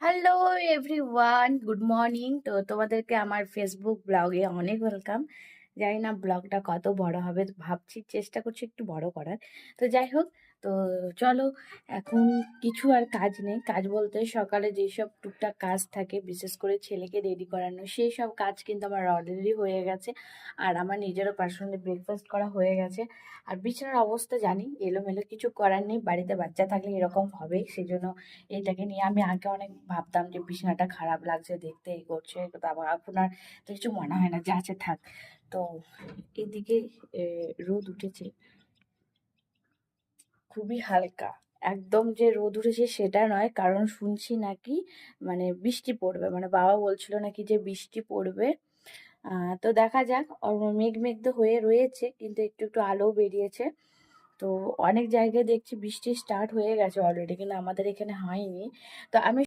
Hello everyone, good morning. তো তোমাদেরকে আমার ফেসবুক ব্লগে অনেক ওয়েলকাম। জানি না ব্লগটা কত বড় হবে, তো ভাবছি চেষ্টা করছি একটু বড় করার। তো যাই হোক, তো চলো। এখন কিছু আর কাজ নেই, কাজ বলতে সকালে যেসব টুকটাক কাজ থাকে, বিশেষ করে ছেলেকে রেডি করানো, সেই সব কাজ কিন্তু আমার অলরেডি হয়ে গেছে। আর আমার নিজেরও পার্সোনালি ব্রেকফাস্ট করা হয়ে গেছে। আর বিছানার অবস্থা জানি এলোমেলো, কিছু করার নেই, বাড়িতে বাচ্চা থাকলে এরকম হবে। সেই জন্য এটাকে নিয়ে আমি আগে অনেক ভাবতাম যে বিছানাটা খারাপ লাগছে দেখতে, এই করছে, তো আবার এখন আর তো কিছু মনে হয় না, যা আছে থাক। তো এদিকে রোদ উঠেছে খুবই হালকা। একদম যে রোদ উঠেছে সেটা নয়, কারণ শুনছি নাকি মানে বৃষ্টি পড়বে, মানে বাবা বলছিল নাকি যে বৃষ্টি পড়বে। তো দেখা যাক। মেঘ মেঘ তো হয়ে রয়েছে, কিন্তু একটু একটু আলো বেরিয়েছে। তো অনেক জায়গায় দেখছি বৃষ্টি স্টার্ট হয়ে গেছে অলরেডি, কিন্তু আমাদের এখানে হয়নি। তো আমি